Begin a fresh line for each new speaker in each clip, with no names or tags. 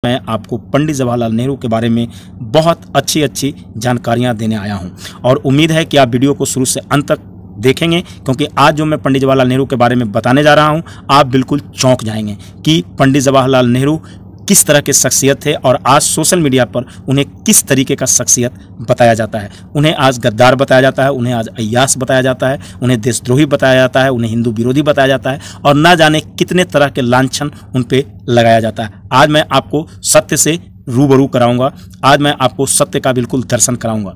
मैं आपको पंडित जवाहरलाल नेहरू के बारे में बहुत अच्छी जानकारियां देने आया हूं और उम्मीद है कि आप वीडियो को शुरू से अंत तक देखेंगे, क्योंकि आज जो मैं पंडित जवाहरलाल नेहरू के बारे में बताने जा रहा हूं आप बिल्कुल चौंक जाएंगे कि पंडित जवाहरलाल नेहरू किस तरह के शख्सियत थे और आज सोशल मीडिया पर उन्हें किस तरीके का शख्सियत बताया जाता है। उन्हें आज गद्दार बताया जाता है, उन्हें आज अय्यास बताया जाता है, उन्हें देशद्रोही बताया जाता है, उन्हें हिंदू विरोधी बताया जाता है और ना जाने कितने तरह के लांछन उन पे लगाया जाता है। आज मैं आपको सत्य से रूबरू कराऊंगा, आज मैं आपको सत्य का बिल्कुल दर्शन कराऊंगा।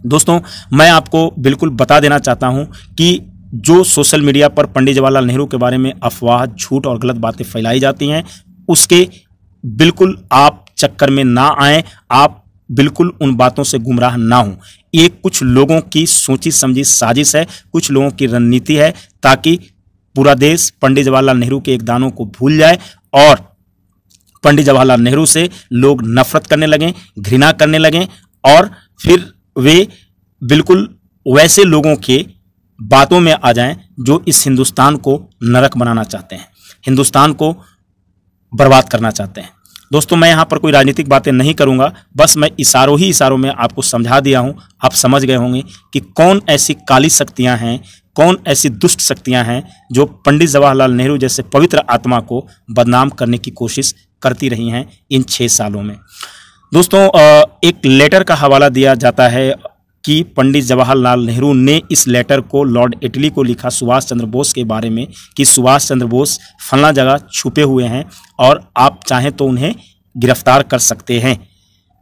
दोस्तों, मैं आपको बिल्कुल बता देना चाहता हूं कि जो सोशल मीडिया पर पंडित जवाहरलाल नेहरू के बारे में अफवाह, झूठ और गलत बातें फैलाई जाती हैं, उसके बिल्कुल आप चक्कर में ना आएं, आप बिल्कुल उन बातों से गुमराह ना हों। ये कुछ लोगों की सोची समझी साजिश है, कुछ लोगों की रणनीति है, ताकि पूरा देश पंडित जवाहरलाल नेहरू के योगदानों को भूल जाए और पंडित जवाहरलाल नेहरू से लोग नफरत करने लगें, घृणा करने लगें और फिर वे बिल्कुल वैसे लोगों के बातों में आ जाएं जो इस हिंदुस्तान को नरक बनाना चाहते हैं, हिंदुस्तान को बर्बाद करना चाहते हैं। दोस्तों, मैं यहाँ पर कोई राजनीतिक बातें नहीं करूँगा, बस मैं इशारों में आपको समझा दिया हूँ। आप समझ गए होंगे कि कौन ऐसी काली शक्तियाँ हैं, कौन ऐसी दुष्ट शक्तियाँ हैं जो पंडित जवाहरलाल नेहरू जैसे पवित्र आत्मा को बदनाम करने की कोशिश करती रही हैं इन 6 सालों में। दोस्तों, एक लेटर का हवाला दिया जाता है कि पंडित जवाहरलाल नेहरू ने इस लेटर को लॉर्ड एटली को लिखा सुभाष चंद्र बोस के बारे में कि सुभाष चंद्र बोस फलना जगह छुपे हुए हैं और आप चाहें तो उन्हें गिरफ्तार कर सकते हैं।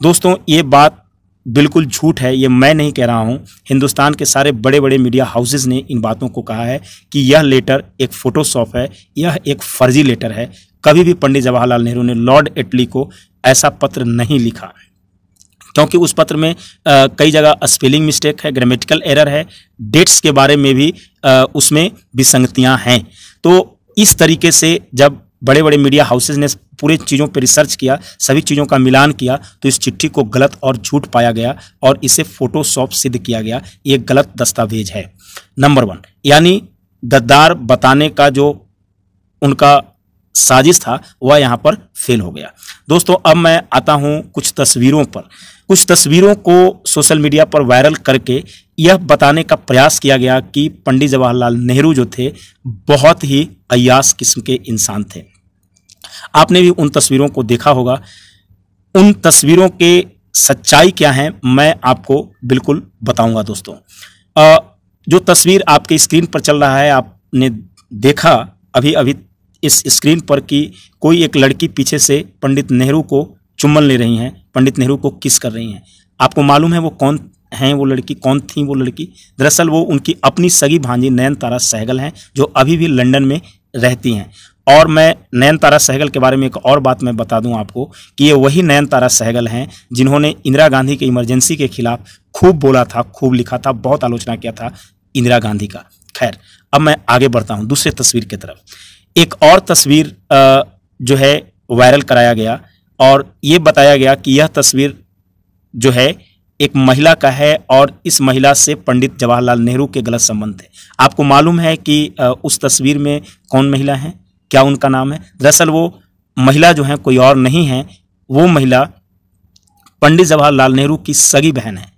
दोस्तों, ये बात बिल्कुल झूठ है, ये मैं नहीं कह रहा हूँ। हिंदुस्तान के सारे बड़े बड़े मीडिया हाउसेस ने इन बातों को कहा है कि यह लेटर एक फोटोशॉप है, यह एक फर्जी लेटर है। कभी भी पंडित जवाहरलाल नेहरू ने लॉर्ड एटली को ऐसा पत्र नहीं लिखा, क्योंकि उस पत्र में कई जगह स्पेलिंग मिस्टेक है, ग्रामेटिकल एरर है, डेट्स के बारे में भी उसमें विसंगतियां हैं। तो इस तरीके से जब बड़े बड़े मीडिया हाउसेस ने पूरे चीज़ों पर रिसर्च किया, सभी चीज़ों का मिलान किया, तो इस चिट्ठी को गलत और झूठ पाया गया और इसे फोटोशॉप सिद्ध किया गया। ये गलत दस्तावेज है। नंबर 1, यानी गद्दार बताने का जो उनका साजिश था वह यहाँ पर फेल हो गया। दोस्तों, अब मैं आता हूँ कुछ तस्वीरों पर। कुछ तस्वीरों को सोशल मीडिया पर वायरल करके यह बताने का प्रयास किया गया कि पंडित जवाहरलाल नेहरू जो थे बहुत ही अय्यास किस्म के इंसान थे। आपने भी उन तस्वीरों को देखा होगा। उन तस्वीरों के सच्चाई क्या है मैं आपको बिल्कुल बताऊंगा। दोस्तों, जो तस्वीर आपके स्क्रीन पर चल रहा है, आपने देखा अभी इस स्क्रीन पर कि कोई एक लड़की पीछे से पंडित नेहरू को चुम्बन ले रही हैं, पंडित नेहरू को किस कर रही हैं। आपको मालूम है वो कौन हैं, वो लड़की कौन थी? वो लड़की दरअसल वो उनकी अपनी सगी भांजी नयनतारा सहगल हैं, जो अभी भी लंदन में रहती हैं। और मैं नयनतारा सहगल के बारे में एक और बात मैं बता दूं आपको कि ये वही नयनतारा सहगल हैं जिन्होंने इंदिरा गांधी के इमरजेंसी के खिलाफ खूब बोला था, खूब लिखा था, बहुत आलोचना किया था इंदिरा गांधी का। खैर, अब मैं आगे बढ़ता हूँ दूसरे तस्वीर की तरफ। एक और तस्वीर जो है वायरल कराया गया और ये बताया गया कि यह तस्वीर जो है एक महिला का है और इस महिला से पंडित जवाहरलाल नेहरू के गलत संबंध थे। आपको मालूम है कि उस तस्वीर में कौन महिला है, क्या उनका नाम है? दरअसल वो महिला जो है कोई और नहीं है, वो महिला पंडित जवाहरलाल नेहरू की सगी बहन है,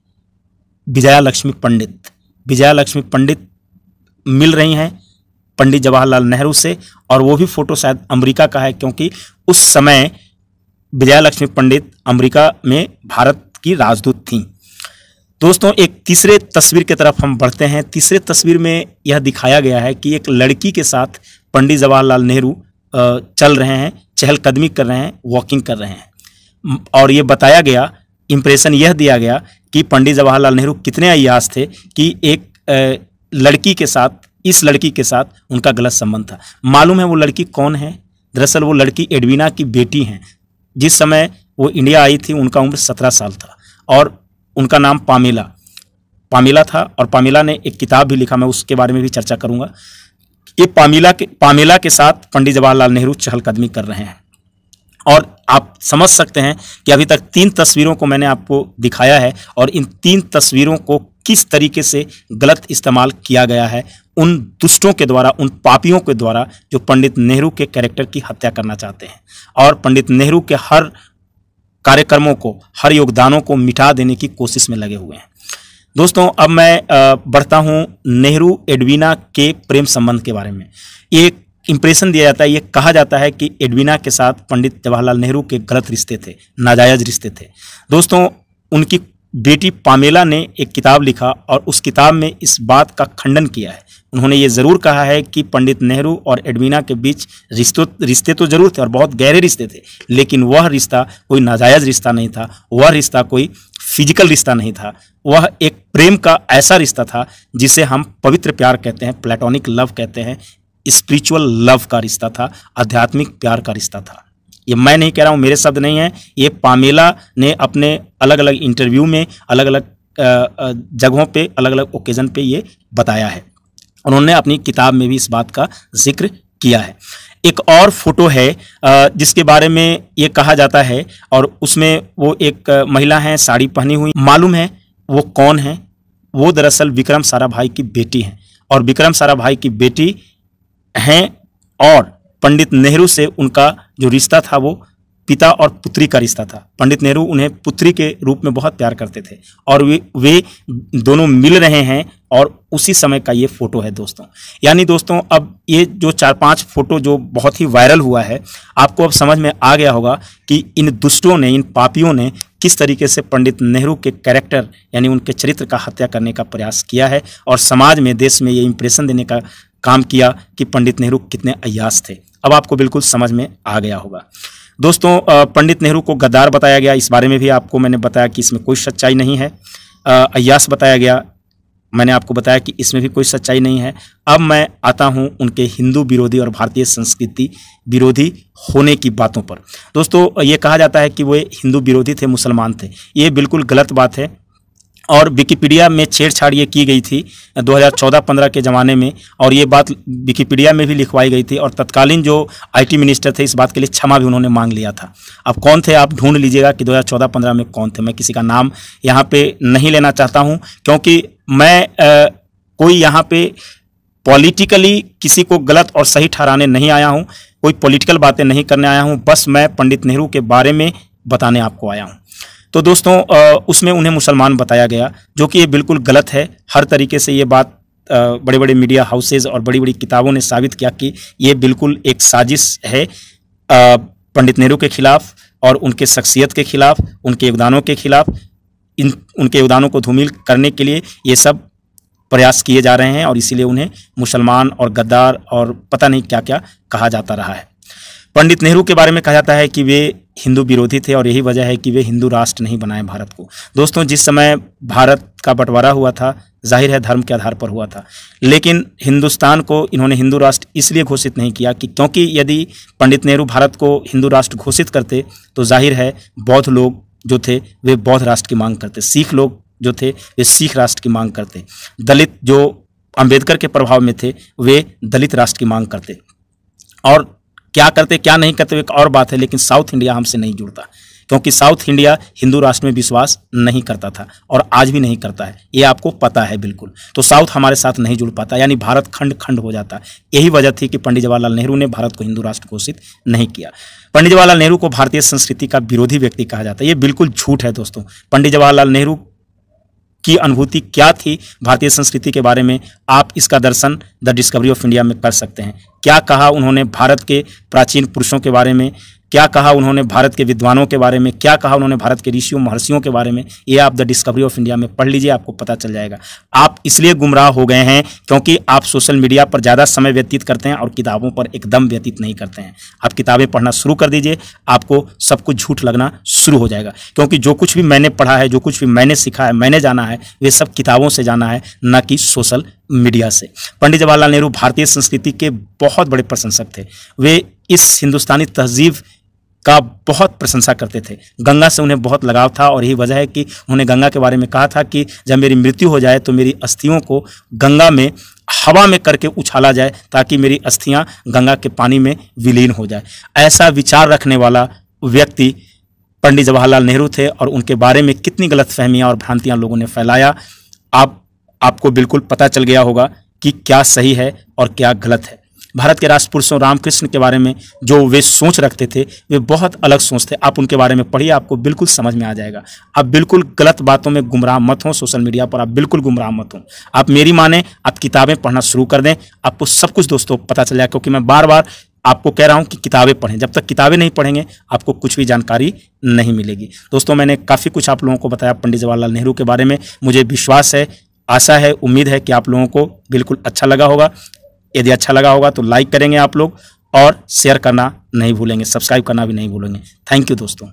विजया लक्ष्मी पंडित। विजया लक्ष्मी पंडित मिल रही हैं पंडित जवाहरलाल नेहरू से और वो भी फोटो शायद अमेरिका का है, क्योंकि उस समय विजया लक्ष्मी पंडित अमेरिका में भारत की राजदूत थीं। दोस्तों, एक तीसरे तस्वीर की तरफ हम बढ़ते हैं। तीसरे तस्वीर में यह दिखाया गया है कि एक लड़की के साथ पंडित जवाहरलाल नेहरू चल रहे हैं, चहलकदमी कर रहे हैं, वॉकिंग कर रहे हैं और ये बताया गया, इंप्रेशन यह दिया गया कि पंडित जवाहरलाल नेहरू कितने अय्यास थे कि एक लड़की के साथ, इस लड़की के साथ उनका गलत संबंध था। मालूम है वो लड़की कौन है? दरअसल वो लड़की एडवीना की बेटी हैं। जिस समय वो इंडिया आई थी उनका उम्र 17 साल था और उनका नाम पामेला था और पामेला ने एक किताब भी लिखा, मैं उसके बारे में भी चर्चा करूंगा। ये पामेला के साथ पंडित जवाहरलाल नेहरू चहलकदमी कर रहे हैं और आप समझ सकते हैं कि अभी तक 3 तस्वीरों को मैंने आपको दिखाया है और इन 3 तस्वीरों को किस तरीके से गलत इस्तेमाल किया गया है उन दुष्टों के द्वारा, उन पापियों के द्वारा जो पंडित नेहरू के कैरेक्टर की हत्या करना चाहते हैं और पंडित नेहरू के हर कार्यक्रमों को, हर योगदानों को मिटा देने की कोशिश में लगे हुए हैं। दोस्तों, अब मैं बढ़ता हूं नेहरू एडवीना के प्रेम संबंध के बारे में। ये इंप्रेशन दिया जाता है, ये कहा जाता है कि एडवीना के साथ पंडित जवाहरलाल नेहरू के गलत रिश्ते थे, नाजायज रिश्ते थे। दोस्तों, उनकी बेटी पामेला ने एक किताब लिखा और उस किताब में इस बात का खंडन किया है। उन्होंने ये ज़रूर कहा है कि पंडित नेहरू और एडवीना के बीच रिश्ते तो जरूर थे और बहुत गहरे रिश्ते थे, लेकिन वह रिश्ता कोई नाजायज़ रिश्ता नहीं था, वह रिश्ता कोई फिजिकल रिश्ता नहीं था, वह एक प्रेम का ऐसा रिश्ता था जिसे हम पवित्र प्यार कहते हैं, प्लेटोनिक लव कहते हैं, स्पिरिचुअल लव का रिश्ता था, आध्यात्मिक प्यार का रिश्ता था। ये मैं नहीं कह रहा हूँ, मेरे शब्द नहीं हैं, ये पामेला ने अपने अलग अलग इंटरव्यू में, अलग अलग जगहों पे, अलग अलग ओकेजन पे ये बताया है। उन्होंने अपनी किताब में भी इस बात का जिक्र किया है। एक और फोटो है जिसके बारे में ये कहा जाता है और उसमें वो एक महिला है साड़ी पहनी हुई, मालूम है वो कौन है? वो दरअसल विक्रम साराभाई की बेटी हैं और विक्रम साराभाई की बेटी हैं और पंडित नेहरू से उनका जो रिश्ता था वो पिता और पुत्री का रिश्ता था। पंडित नेहरू उन्हें पुत्री के रूप में बहुत प्यार करते थे और वे दोनों मिल रहे हैं और उसी समय का ये फोटो है दोस्तों। यानी दोस्तों, अब ये जो 4-5 फोटो जो बहुत ही वायरल हुआ है, आपको अब समझ में आ गया होगा कि इन दुष्टों ने, इन पापियों ने किस तरीके से पंडित नेहरू के कैरेक्टर यानी उनके चरित्र का हत्या करने का प्रयास किया है और समाज में, देश में ये इंप्रेशन देने का काम किया कि पंडित नेहरू कितने अय्याश थे। अब आपको बिल्कुल समझ में आ गया होगा। दोस्तों, पंडित नेहरू को गद्दार बताया गया, इस बारे में भी आपको मैंने बताया कि इसमें कोई सच्चाई नहीं है। अय्याश बताया गया, मैंने आपको बताया कि इसमें भी कोई सच्चाई नहीं है। अब मैं आता हूं उनके हिंदू विरोधी और भारतीय संस्कृति विरोधी होने की बातों पर। दोस्तों, ये कहा जाता है कि वो हिंदू विरोधी थे, मुसलमान थे। ये बिल्कुल गलत बात है और विकिपीडिया में छेड़छाड़ ये की गई थी 2014-15 के ज़माने में और ये बात विकिपीडिया में भी लिखवाई गई थी और तत्कालीन जो आईटी मिनिस्टर थे इस बात के लिए क्षमा भी उन्होंने मांग लिया था। अब कौन थे, आप ढूंढ लीजिएगा कि 2014-15 में कौन थे। मैं किसी का नाम यहाँ पे नहीं लेना चाहता हूँ क्योंकि मैं कोई यहाँ पे पॉलिटिकली किसी को गलत और सही ठहराने नहीं आया हूँ, कोई पॉलिटिकल बातें नहीं करने आया हूँ, बस मैं पंडित नेहरू के बारे में बताने आपको आया हूँ। तो दोस्तों, उसमें उन्हें मुसलमान बताया गया, जो कि ये बिल्कुल गलत है। हर तरीके से ये बात बड़े बड़े मीडिया हाउसेज और बड़ी बड़ी किताबों ने साबित किया कि ये बिल्कुल एक साजिश है पंडित नेहरू के खिलाफ और उनके शख्सियत के खिलाफ, उनके योगदानों के खिलाफ। उनके योगदानों को धूमिल करने के लिए ये सब प्रयास किए जा रहे हैं और इसीलिए उन्हें मुसलमान और गद्दार और पता नहीं क्या क्या कहा जाता रहा है। पंडित नेहरू के बारे में कहा जाता है कि वे हिंदू विरोधी थे और यही वजह है कि वे हिंदू राष्ट्र नहीं बनाए भारत को। दोस्तों, जिस समय भारत का बंटवारा हुआ था, जाहिर है धर्म के आधार पर हुआ था, लेकिन हिंदुस्तान को इन्होंने हिंदू राष्ट्र इसलिए घोषित नहीं किया कि क्योंकि यदि पंडित नेहरू भारत को हिंदू राष्ट्र घोषित करते तो जाहिर है बौद्ध लोग जो थे वे बौद्ध राष्ट्र की मांग करते, सिख लोग जो थे वे सिख राष्ट्र की मांग करते, दलित जो अंबेडकर के प्रभाव में थे वे दलित राष्ट्र की मांग करते। और क्या करते क्या नहीं करते एक और बात है, लेकिन साउथ इंडिया हमसे नहीं जुड़ता क्योंकि साउथ इंडिया हिंदू राष्ट्र में विश्वास नहीं करता था और आज भी नहीं करता है, ये आपको पता है बिल्कुल। तो साउथ हमारे साथ नहीं जुड़ पाता, यानी भारत खंड खंड हो जाता। यही वजह थी कि पंडित जवाहरलाल नेहरू ने भारत को हिंदू राष्ट्र घोषित नहीं किया। पंडित जवाहरलाल नेहरू को भारतीय संस्कृति का विरोधी व्यक्ति कहा जाता है, ये बिल्कुल झूठ है दोस्तों। पंडित जवाहरलाल नेहरू की अनुभूति क्या थी भारतीय संस्कृति के बारे में, आप इसका दर्शन द डिस्कवरी ऑफ इंडिया में कर सकते हैं। क्या कहा उन्होंने भारत के प्राचीन पुरुषों के बारे में, क्या कहा उन्होंने भारत के विद्वानों के बारे में, क्या कहा उन्होंने भारत के ऋषियों महर्षियों के बारे में, ये आप द डिस्कवरी ऑफ इंडिया में पढ़ लीजिए, आपको पता चल जाएगा। आप इसलिए गुमराह हो गए हैं क्योंकि आप सोशल मीडिया पर ज़्यादा समय व्यतीत करते हैं और किताबों पर एकदम व्यतीत नहीं करते हैं। आप किताबें पढ़ना शुरू कर दीजिए, आपको सब कुछ झूठ लगना शुरू हो जाएगा। क्योंकि जो कुछ भी मैंने पढ़ा है, जो कुछ भी मैंने सीखा है, मैंने जाना है, वे सब किताबों से जाना है, न कि सोशल मीडिया से। पंडित जवाहरलाल नेहरू भारतीय संस्कृति के बहुत बड़े प्रशंसक थे। वे इस हिंदुस्तानी तहजीब का बहुत प्रशंसा करते थे। गंगा से उन्हें बहुत लगाव था और यही वजह है कि उन्होंने गंगा के बारे में कहा था कि जब मेरी मृत्यु हो जाए तो मेरी अस्थियों को गंगा में हवा में करके उछाला जाए ताकि मेरी अस्थियां गंगा के पानी में विलीन हो जाए। ऐसा विचार रखने वाला व्यक्ति पंडित जवाहरलाल नेहरू थे और उनके बारे में कितनी गलतफहमियां और भ्रांतियां लोगों ने फैलाया, आपको बिल्कुल पता चल गया होगा। कि क्या सही है और क्या गलत है। भारत के राष्ट्र पुरुषों रामकृष्ण के बारे में जो वे सोच रखते थे वे बहुत अलग सोच थे। आप उनके बारे में पढ़िए, आपको बिल्कुल समझ में आ जाएगा। आप बिल्कुल गलत बातों में गुमराह मत हो, सोशल मीडिया पर आप बिल्कुल गुमराह मत हो। आप मेरी माने, आप किताबें पढ़ना शुरू कर दें, आपको सब कुछ दोस्तों पता चल जाएगा। क्योंकि मैं बार बार आपको कह रहा हूं कि किताबें पढ़ें, जब तक किताबें नहीं पढ़ेंगे आपको कुछ भी जानकारी नहीं मिलेगी। दोस्तों मैंने काफ़ी कुछ आप लोगों को बताया पंडित जवाहरलाल नेहरू के बारे में। मुझे विश्वास है, आशा है, उम्मीद है कि आप लोगों को बिल्कुल अच्छा लगा होगा। यदि अच्छा लगा होगा तो लाइक करेंगे आप लोग और शेयर करना नहीं भूलेंगे, सब्सक्राइब करना भी नहीं भूलेंगे। थैंक यू दोस्तों।